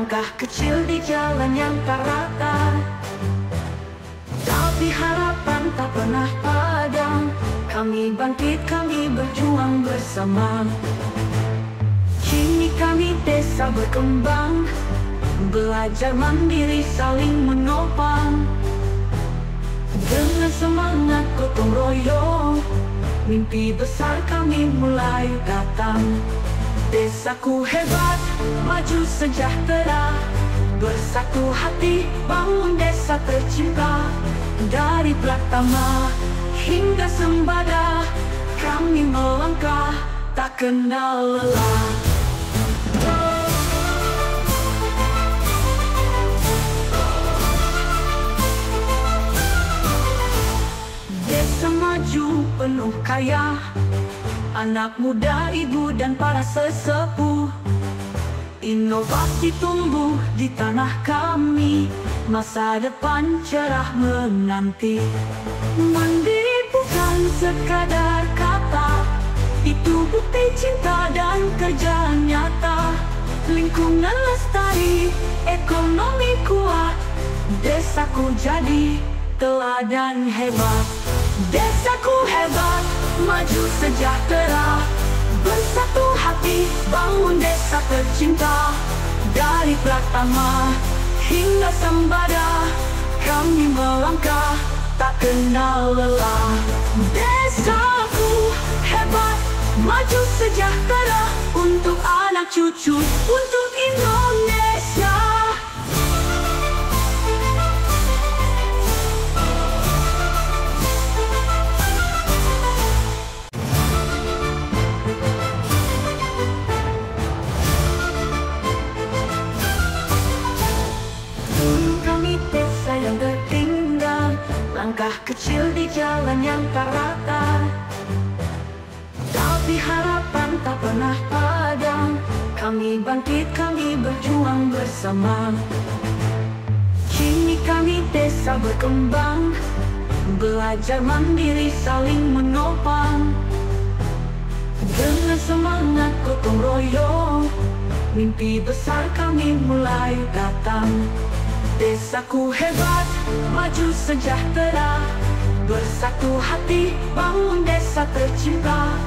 Langkah kecil di jalan yang tak rata, tapi harapan tak pernah padam. Kami bangkit, kami berjuang bersama. Kini kami desa berkembang, belajar mandiri saling menopang. Dengan semangat gotong royong, mimpi besar kami mulai datang. Desaku hebat, maju sejahtera, bersatu hati bangun desa tercinta. Dari Pratama hingga Sembada, kami melangkah tak kenal lelah. Desa maju penuh kaya, anak muda, ibu dan para sesepuh. Inovasi tumbuh di tanah kami, masa depan cerah menanti. Mandiri bukan sekadar kata, itu bukti cinta dan kerja nyata. Lingkungan lestari, ekonomi kuat, desaku jadi teladan hebat. Desaku hebat, maju sejahtera, bersatu hati bangun desa tercinta. Dari Pratama hingga Sembada, kami melangkah tak kenal lelah. Desaku hebat, maju sejahtera, untuk anak cucu, untuk Indonesia. Langkah kecil di jalan yang tak rata, tapi harapan tak pernah padam. Kami bangkit, kami berjuang bersama. Kini kami desa berkembang, belajar mandiri saling menopang. Dengan semangat gotong royong, mimpi besar kami mulai datang. Desaku hebat, maju sejahtera, bersatu hati bangun desa tercinta.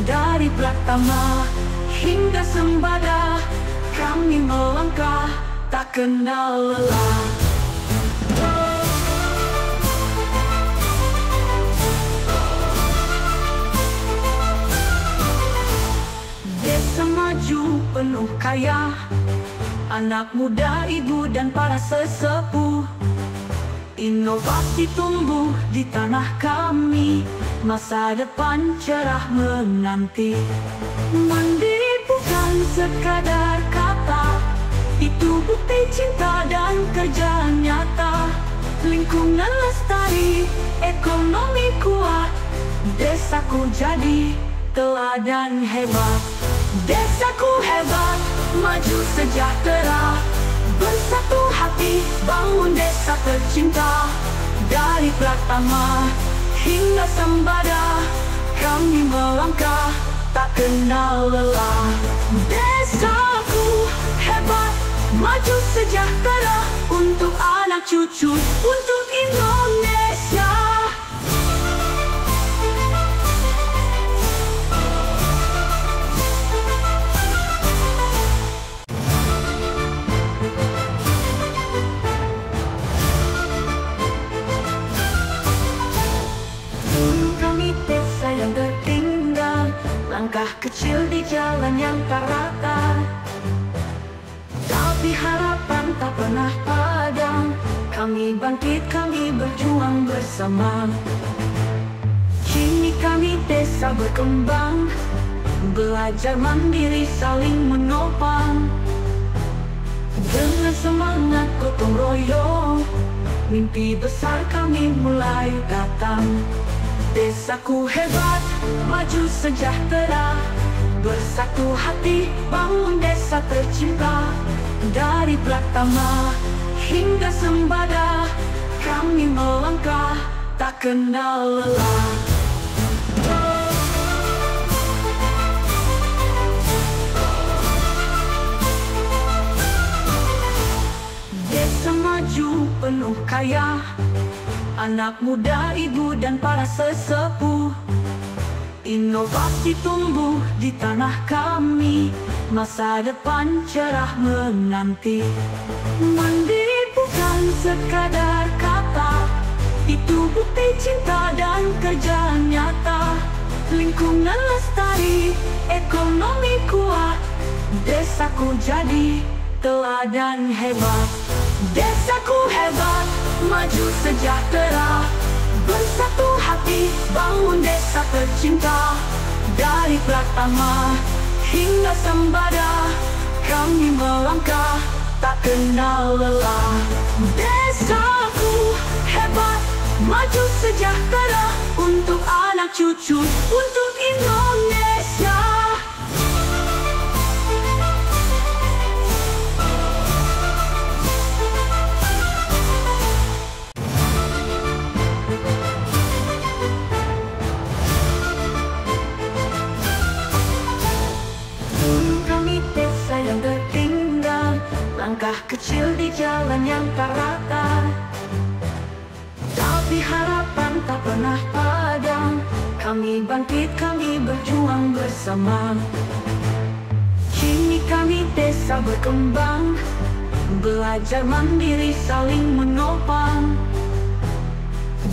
Dari Pratama hingga Sembada, kami melangkah tak kenal lelah. Desa maju penuh kaya, anak muda, ibu dan para sesepuh. Inovasi tumbuh di tanah kami, masa depan cerah menanti. Mandiri bukan sekadar kata, itu bukti cinta dan kerja nyata. Lingkungan lestari, ekonomi kuat, desaku jadi teladan hebat. Desaku hebat, maju sejahtera, bersatu hati bangun desa tercinta. Dari Pratama hingga Sembada, kami melangkah tak kenal lelah. Desaku hebat, maju sejahtera, untuk anak cucu, untuk Indonesia. Langkah kecil di jalan yang tak rata, tapi harapan tak pernah padam. Kami bangkit, kami berjuang bersama. Kini kami desa berkembang, belajar mandiri saling menopang. Dengan semangat gotong royong, mimpi besar kami mulai datang. Desaku hebat, maju sejahtera, bersatu hati bangun desa tercinta. Dari Pratama hingga Sembada, kami melangkah tak kenal lelah. maju penuh kaya, anak muda, ibu dan para sesepuh. Inovasi tumbuh di tanah kami, masa depan cerah menanti. Mandiri bukan sekadar kata, itu bukti cinta dan kerja nyata. Lingkungan lestari, ekonomi kuat, desaku jadi teladan hebat. Desaku hebat, maju sejahtera, bersatu hati bangun desa tercinta. Dari Pratama hingga Sembada, kami melangkah tak kenal lelah. Desaku hebat, maju sejahtera, untuk anak cucu, untuk Indonesia. Kami desa yang tertinggal, langkah kecil di jalan yang tak rata, tapi harapan tak pernah padam. Kami bangkit, kami berjuang bersama. Kini kami desa berkembang, belajar mandiri saling menopang.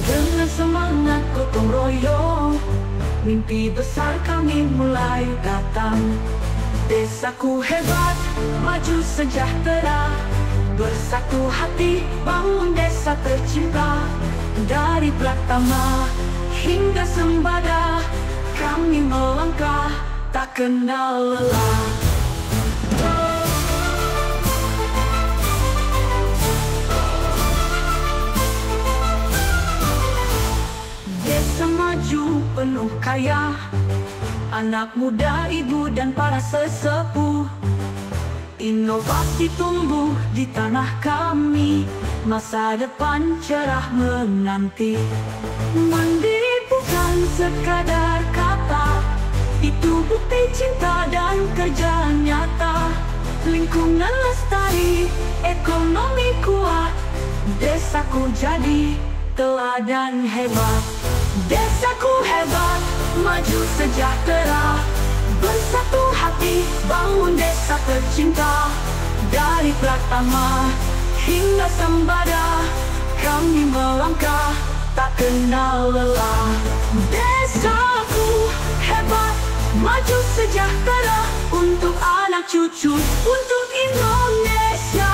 Dengan semangat gotong royong, mimpi besar kami mulai datang. Desaku hebat, maju sejahtera, bersatu hati bangun desa tercinta. Dari Pratama hingga Sembada, kami melangkah tak kenal lelah. Desa maju penuh kaya, anak muda, ibu dan para sesepuh. Inovasi tumbuh di tanah kami, masa depan cerah menanti. Mandiri bukan sekadar kata, itu bukti cinta dan kerja nyata. Lingkungan lestari, ekonomi kuat, desaku jadi teladan hebat. Desaku hebat, maju sejahtera, bersatu hati bangun desa tercinta. Dari Pratama hingga Sembada, kami melangkah tak kenal lelah. Desaku hebat, maju sejahtera, untuk anak cucu, untuk Indonesia.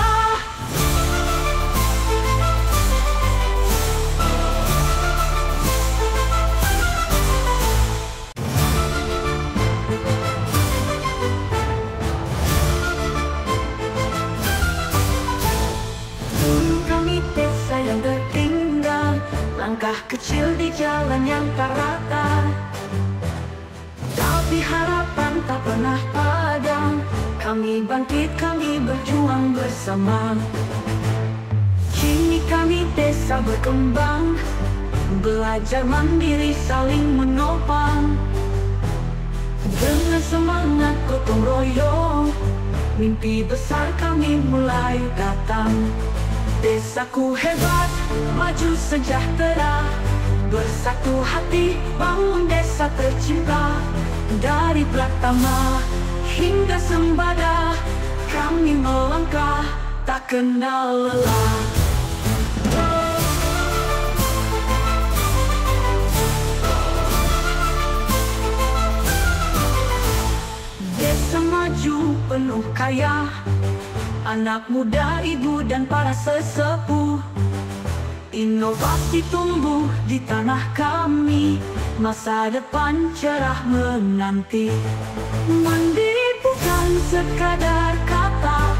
Yang tertinggal, langkah kecil di jalan yang tak rata, tapi harapan tak pernah padam. Kami bangkit, kami berjuang bersama. Kini kami desa berkembang, belajar mandiri saling menopang. Dengan semangat gotong royong, mimpi besar kami mulai datang. Desaku hebat, maju sejahtera, bersatu hati bangun desa tercinta. Dari Pratama hingga Sembada, kami melangkah tak kenal lelah. Desa maju penuh kaya, anak muda, ibu dan para sesepuh. Inovasi tumbuh di tanah kami, masa depan cerah menanti. Mandiri bukan sekadar kata,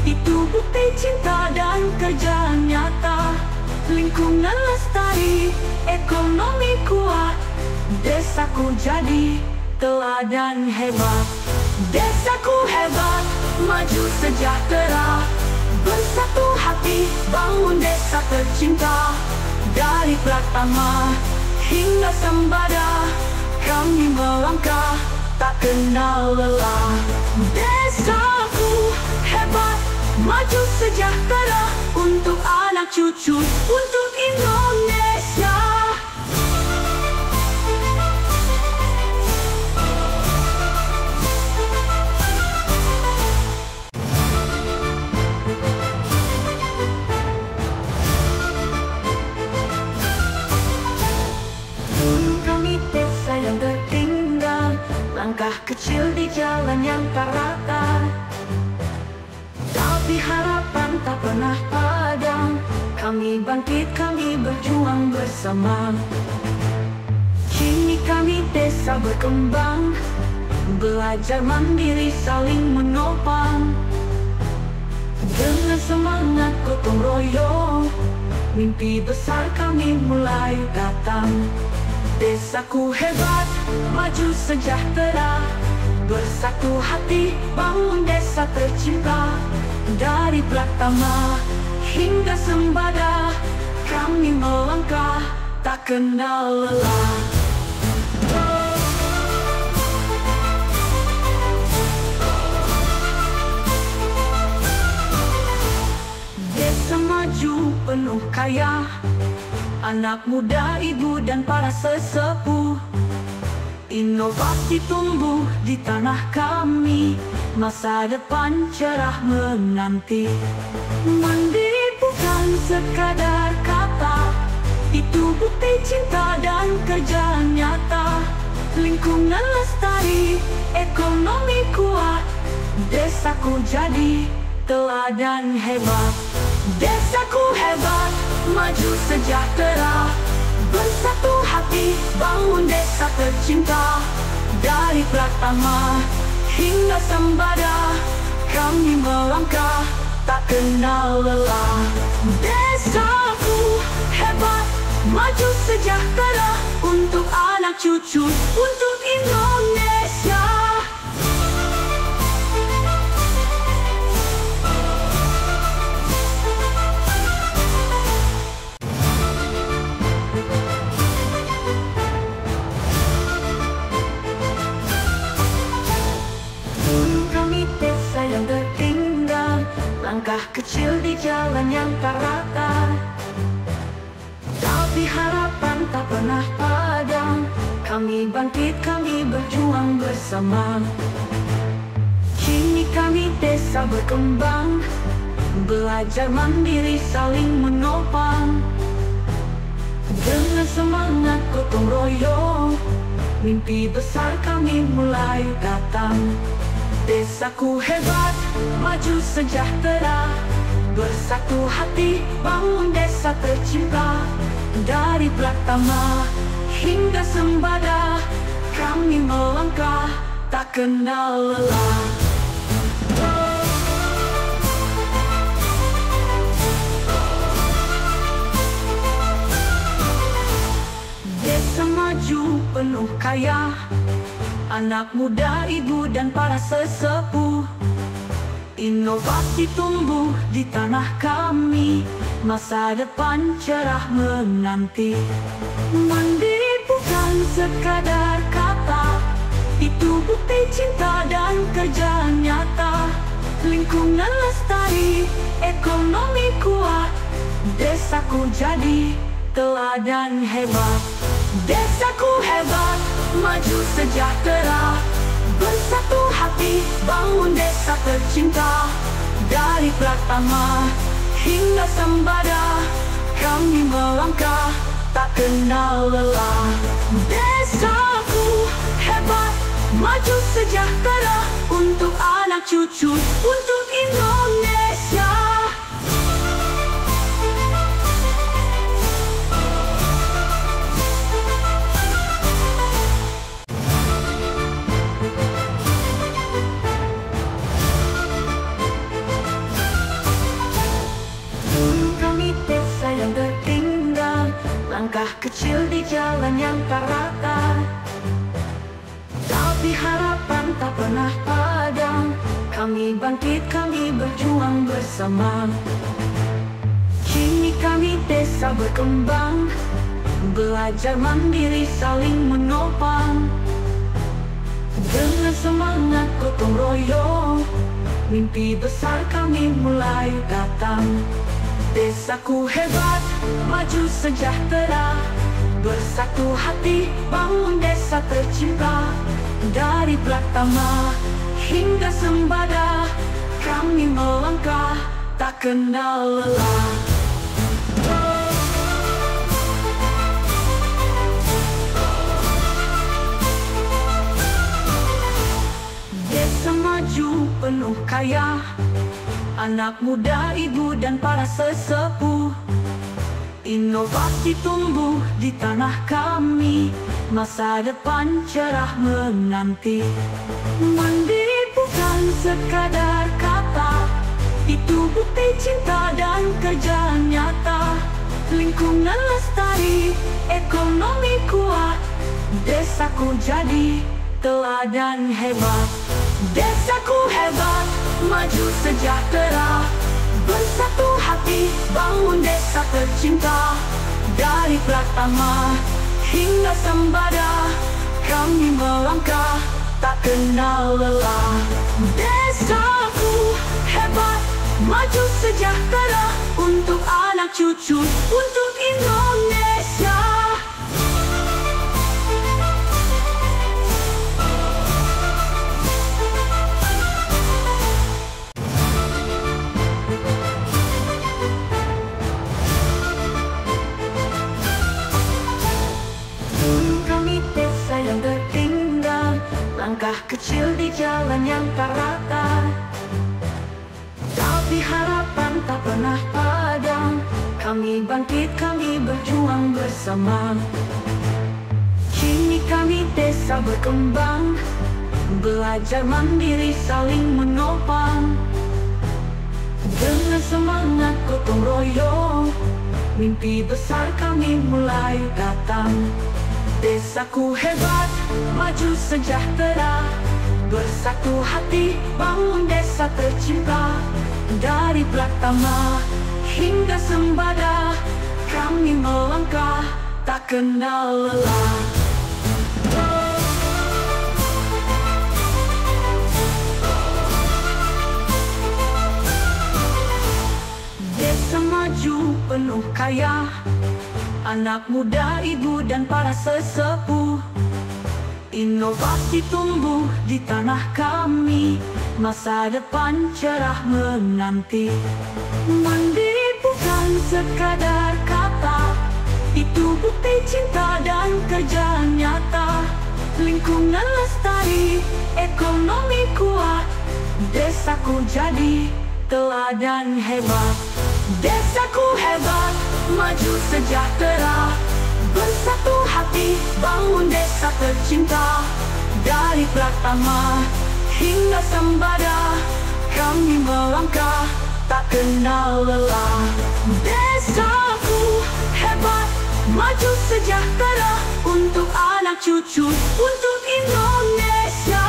itu bukti cinta dan kerja nyata. Lingkungan lestari, ekonomi kuat, desaku jadi teladan hebat. Desaku hebat, maju sejahtera, bersatu hati bangun desa tercinta. Dari Pratama hingga Sembada, kami melangkah tak kenal lelah. Desaku hebat, maju sejahtera untuk anak cucu, untuk Indonesia. Kami desa yang tertinggal, langkah kecil di jalan yang tak rata, tapi harapan tak pernah padam. Kami bangkit, kami berjuang bersama. Kini kami desa berkembang, belajar mandiri, saling menopang. Dengan semangat gotong royong, mimpi besar kami mulai datang. Desaku hebat, maju sejahtera, bersatu hati bangun desa tercinta. Dari Pratama hingga Sembada, kami melangkah tak kenal lelah. Desa maju penuh kaya, anak muda, ibu dan para sesepuh. Inovasi tumbuh di tanah kami, masa depan cerah menanti. Mandiri bukan sekadar kata, itu bukti cinta dan kerja nyata. Lingkungan lestari, ekonomi kuat, desaku jadi teladan hebat. Desaku hebat, maju sejahtera, bersatu hati bangun desa tercinta. Dari Pratama hingga Sembada, kami melangkah tak kenal lelah. Desaku hebat, maju sejahtera untuk anak cucu, untuk Indonesia. Kami desa yang tertinggal, langkah kecil di jalan yang tak rata, tapi harapan tak pernah padam. Kami bangkit, kami berjuang bersama. Kini kami desa berkembang, belajar mandiri, saling menopang. Dengan semangat gotong royong, mimpi besar kami mulai datang. Desaku hebat, maju sejahtera, bersatu hati bangun desa tercinta. Dari Pratama hingga Sembada, kami melangkah tak kenal lelah. Desa maju penuh kaya, anak muda, ibu dan para sesepuh. Inovasi tumbuh di tanah kami, masa depan cerah menanti. Mandiri bukan sekadar kata, itu bukti cinta dan kerja nyata. Lingkungan lestari, ekonomi kuat, desaku jadi teladan hebat. Desaku hebat, maju sejahtera, bersatu hati bangun desa tercinta. Dari Pratama hingga Sembada, kami melangkah tak kenal lelah. Desaku hebat, maju sejahtera untuk anak cucu, untuk Indonesia. Kami desa yang tertinggal, langkah kecil di jalan yang tak rata, tapi harapan tak pernah padam. Kami bangkit, kami berjuang bersama. Kini kami desa berkembang, belajar mandiri, saling menopang. Dengan semangat gotong royong, mimpi besar kami mulai datang. Desaku hebat, maju sejahtera, bersatu hati bangun desa tercinta. Dari Pratama hingga Sembada, kami melangkah tak kenal lelah. Desa maju penuh kaya, anak muda, ibu dan para sesepuh. Inovasi tumbuh di tanah kami, masa depan cerah menanti. Mandiri bukan sekadar kata, itu bukti cinta dan kerja nyata. Lingkungan lestari, ekonomi kuat, desaku jadi teladan hebat. Desaku hebat, maju sejahtera, bersatu hati bangun desa tercinta. Dari Pratama hingga Sembada, kami melangkah tak kenal lelah. Desaku hebat, maju sejahtera, untuk anak cucu, untuk Indonesia. Yang tertinggal, langkah kecil di jalan yang tak rata, tapi harapan tak pernah padam. Kami bangkit, kami berjuang bersama. Kini kami desa berkembang, belajar mandiri saling menopang. Dengan semangat gotong royong, mimpi besar kami mulai datang. Desaku hebat, maju sejahtera, bersatu hati bangun desa tercinta. Dari Pratama hingga Sembada, kami melangkah tak kenal lelah. Desa maju penuh kaya, anak muda, ibu dan para sesepuh. Inovasi tumbuh di tanah kami, masa depan cerah menanti. Mandiri bukan sekadar kata, itu bukti cinta dan kerja nyata. Lingkungan lestari, ekonomi kuat, desaku jadi teladan hebat. Desaku hebat, maju sejahtera, bersatu hati bangun desa tercinta. Dari Pratama hingga Sembada, kami melangkah tak kenal lelah. Desaku hebat, maju sejahtera, untuk anak cucu, untuk Indonesia.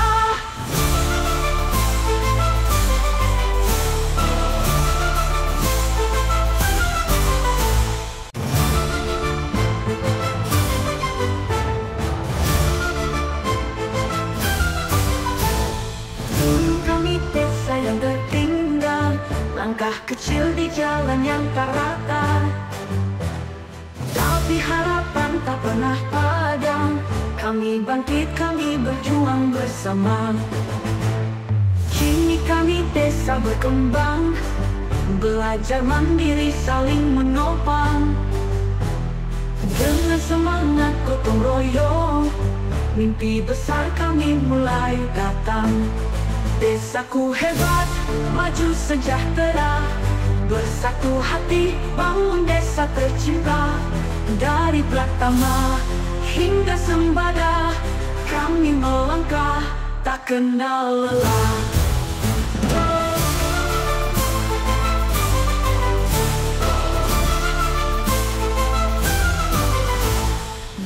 Yang tertinggal, langkah kecil di jalan yang tak rata, tapi harapan tak pernah padam. Kami bangkit, kami berjuang bersama. Kini kami desa berkembang, belajar mandiri saling menopang. Dengan semangat gotong royong, mimpi besar kami mulai datang. Desaku hebat, maju sejahtera, bersatu hati bangun desa tercinta. Dari Pratama hingga Sembada, kami melangkah tak kenal lelah.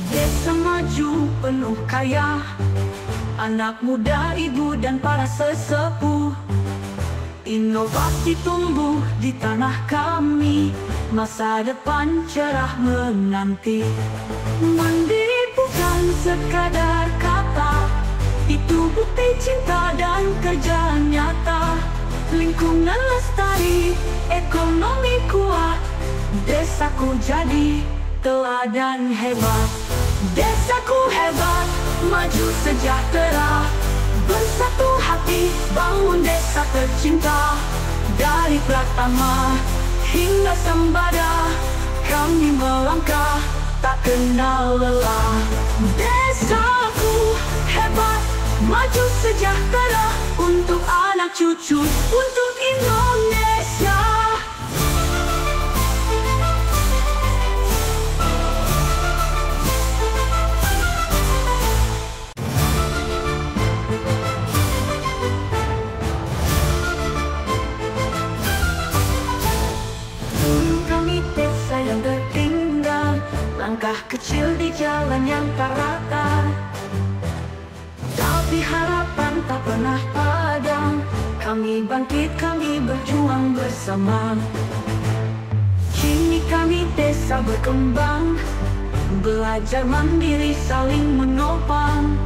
Desa maju penuh kaya, anak muda, ibu dan para sesepuh. Inovasi tumbuh di tanah kami, masa depan cerah menanti. Mandiri bukan sekadar kata, itu Itu bukti cinta dan kerja nyata. Lingkungan lestari, ekonomi kuat, desaku jadi teladan hebat. Desaku hebat, maju sejahtera, bersatu hati bangun desa tercinta. Dari Pratama hingga Sembada, kami melangkah tak kenal lelah. Desaku hebat, maju sejahtera, untuk anak cucu, untuk Indonesia. Kami desa yang tertinggal, langkah kecil di jalan yang tak rata, tapi harapan tak pernah padam. Kami bangkit, kami berjuang bersama. Kini kami desa berkembang, belajar mandiri saling menopang.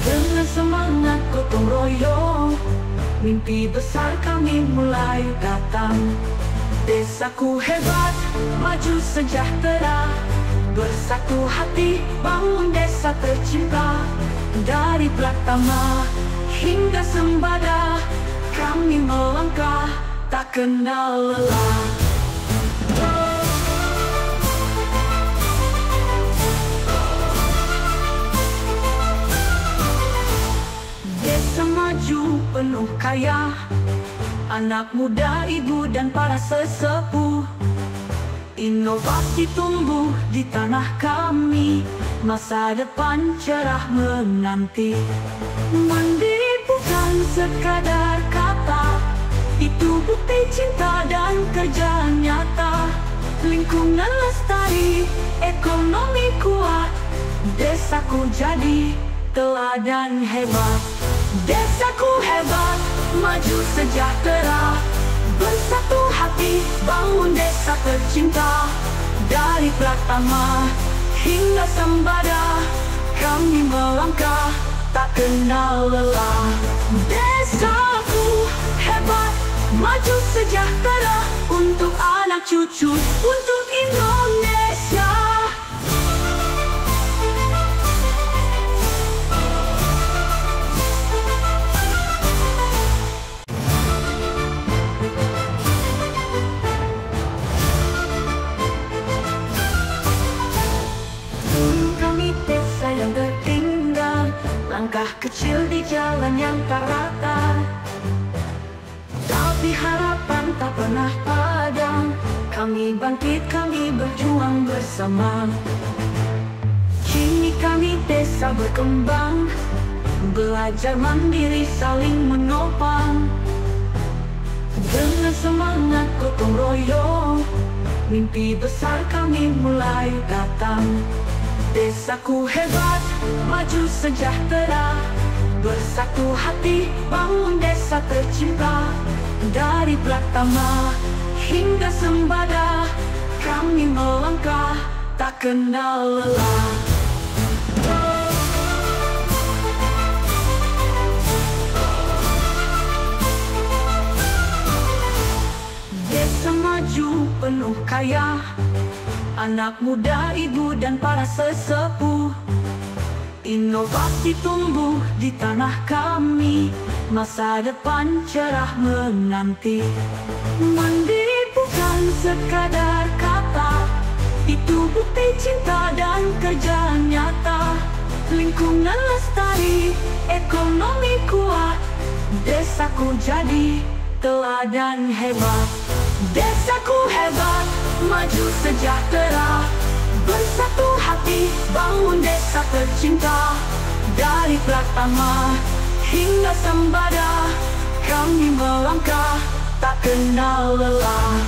Dengan semangat gotong royong, mimpi besar kami mulai datang. Desaku hebat, maju sejahtera, bersatu hati bangun desa tercinta. Dari Pratama hingga Sembada, kami melangkah tak kenal lelah. Desa maju penuh kaya, anak muda, ibu dan para sesepuh. Inovasi tumbuh di tanah kami, masa depan cerah menanti. Mandiri bukan sekadar kata, itu bukti cinta dan kerja nyata. Lingkungan lestari, ekonomi kuat, desaku jadi teladan hebat. Desaku hebat, maju sejahtera, bersatu hati bangun desa tercinta. Dari Pratama hingga Sembada, kami melangkah tak kenal lelah. Desaku hebat, maju sejahtera, untuk anak cucu, untuk Indonesia. Kami desa yang tertinggal, langkah kecil di jalan yang tak rata, tapi harapan tak pernah padam. Kami bangkit, kami berjuang bersama. Kini kami desa berkembang, belajar mandiri saling menopang. Dengan semangat gotong royong, mimpi besar kami mulai datang. Desaku hebat, maju sejahtera, bersatu hati bangun desa tercinta. Dari Pratama hingga Sembada, kami melangkah tak kenal lelah. Desa maju penuh kaya, anak muda, ibu dan para sesepuh. Inovasi tumbuh di tanah kami, masa depan cerah menanti. Mandiri bukan sekadar kata, itu bukti cinta dan kerja nyata. Lingkungan lestari, ekonomi kuat, desaku jadi teladan hebat. Desaku hebat, maju sejahtera, bersatu hati bangun desa tercinta. Dari Pratama hingga Sembada, kami melangkah tak kenal lelah.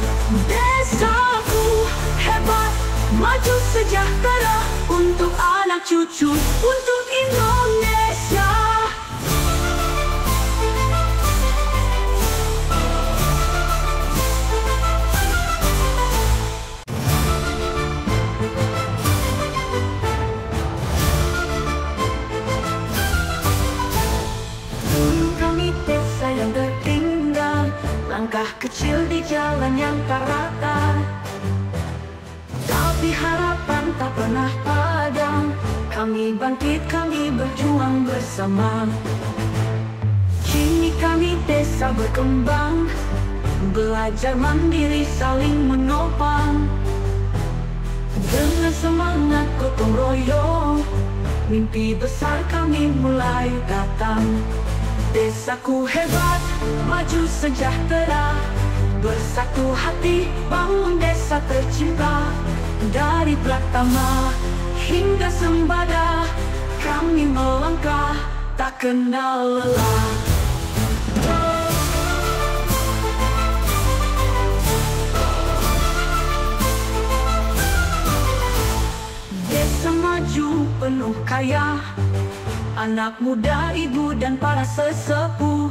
Desaku hebat, maju sejahtera, untuk anak cucu, untuk Indonesia. Tapi harapan tak pernah padam. Kami bangkit, kami berjuang bersama. Kini kami desa berkembang, belajar mandiri saling menopang. Dengan semangat gotong royong, mimpi besar kami mulai datang. Desaku hebat, maju sejahtera, bersatu hati bangun desa tercinta. Dari Pratama hingga Sembada, kami melangkah tak kenal lelah. Desa maju penuh kaya, anak muda, ibu dan para sesepuh.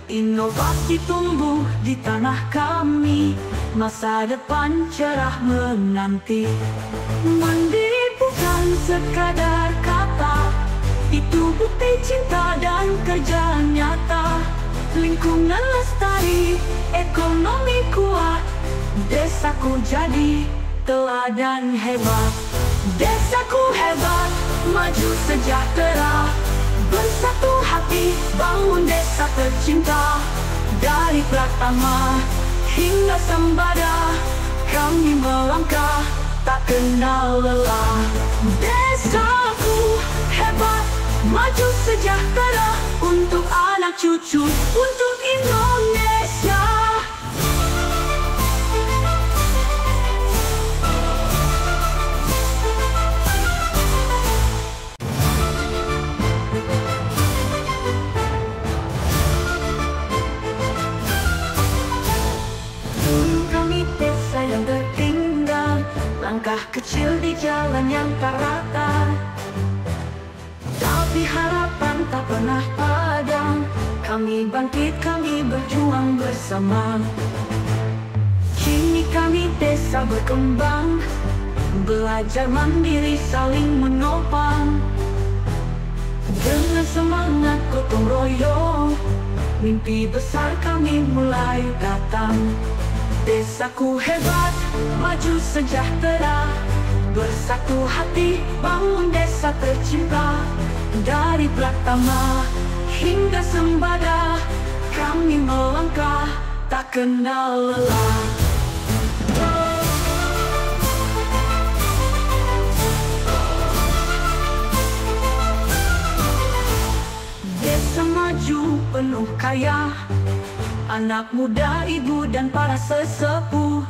Inovasi tumbuh di tanah kami, masa depan cerah menanti. Mandiri bukan sekadar kata, itu bukti cinta dan kerja nyata. Lingkungan lestari, ekonomi kuat, desaku jadi teladan hebat. Desaku hebat, maju sejahtera, bersatu hati bangun desa tercinta. Dari Pratama hingga Sembada, kami melangkah tak kenal lelah. Desaku hebat, maju sejahtera, untuk anak cucu, untuk Indonesia. Langkah kecil di jalan yang tak rata, tapi harapan tak pernah padam. Kami bangkit, kami berjuang bersama. Kini kami desa berkembang, belajar mandiri saling menopang. Dengan semangat gotong royong, mimpi besar kami mulai datang. Desaku hebat, maju sejahtera, bersatu hati bangun desa tercinta. Dari Pratama hingga Sembada, kami melangkah tak kenal lelah. Desa maju penuh kaya, anak muda, ibu dan para sesepuh.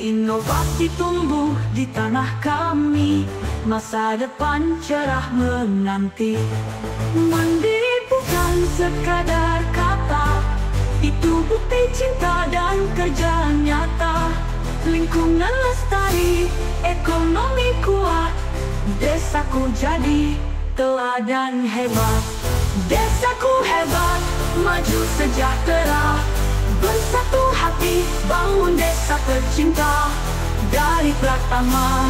Inovasi tumbuh di tanah kami, masa depan cerah menanti. Mandiri bukan sekadar kata, itu bukti cinta dan kerja nyata. Lingkungan lestari, ekonomi kuat, desaku jadi teladan hebat. Desaku hebat, maju sejahtera, bersatu hati bangun desa tercinta. Dari Pratama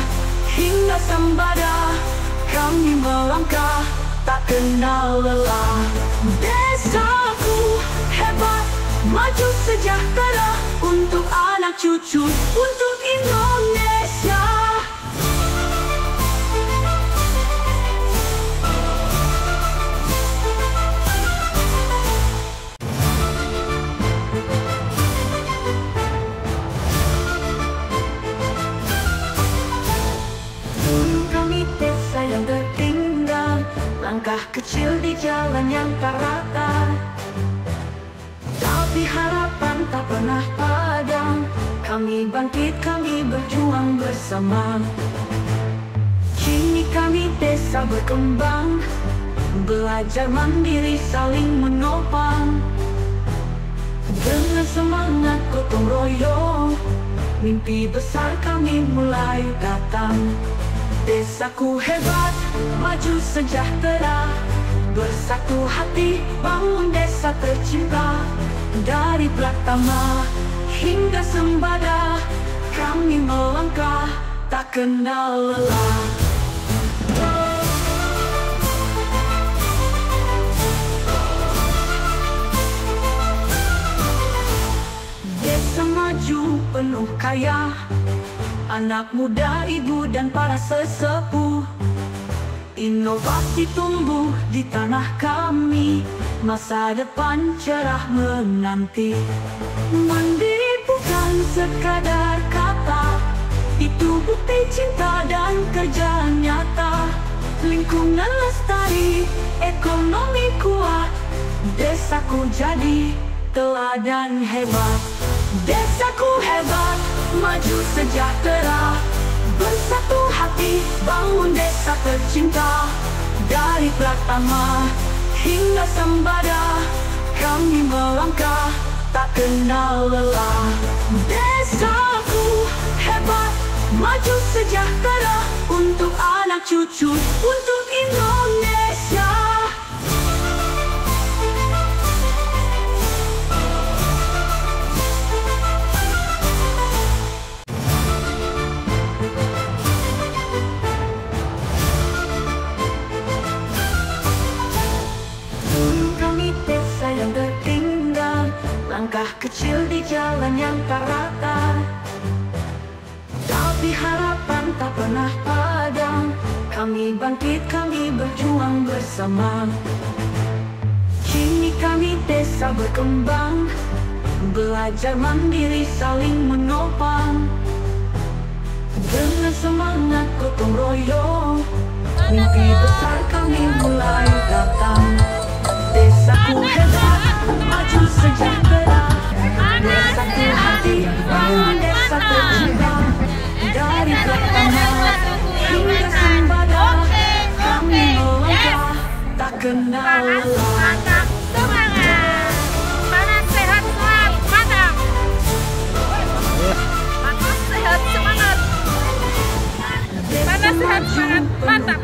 hingga Sembada, kami melangkah tak kenal lelah. Desaku hebat, maju sejahtera, untuk anak cucu, untuk Indonesia. Langkah kecil di jalan yang tak rata, tapi harapan tak pernah padam. Kami bangkit, kami berjuang bersama. Kini kami desa berkembang, belajar mandiri saling menopang. Dengan semangat gotong royong, mimpi besar kami mulai datang. Desaku hebat, maju sejahtera, bersatu hati bangun desa tercinta. Dari Pratama hingga Sembada, kami melangkah tak kenal lelah. Desa maju penuh kaya, anak muda, ibu dan para sesepuh. Inovasi tumbuh di tanah kami, masa depan cerah menanti. Mandiri bukan sekadar kata, itu bukti cinta dan kerja nyata. Lingkungan lestari, ekonomi kuat, desaku jadi teladan hebat. Desaku hebat, maju sejahtera, bersatu hati bangun desa tercinta. Dari Pratama hingga Sembada, kami melangkah tak kenal lelah. Desaku hebat, maju sejahtera, untuk anak cucu, untuk Indonesia. Kami desa yang tertinggal, langkah kecil di jalan yang tak rata, tapi harapan tak pernah padam. Kami bangkit, kami berjuang bersama. Kini kami desa berkembang, belajar mandiri saling menopang. Dengan semangat gotong royong, mimpi besar kami mulai datang. Desaku hebat, maju sejahtera, desaku hati bangun desa tercinta. Dari Pratama hingga Sembada, kami melangkah tak kenal lelah. Mantap, semangat. Panas, sehat, sehat, mantap. Panas, sehat, semangat. Panas, sehat, semangat, mantap.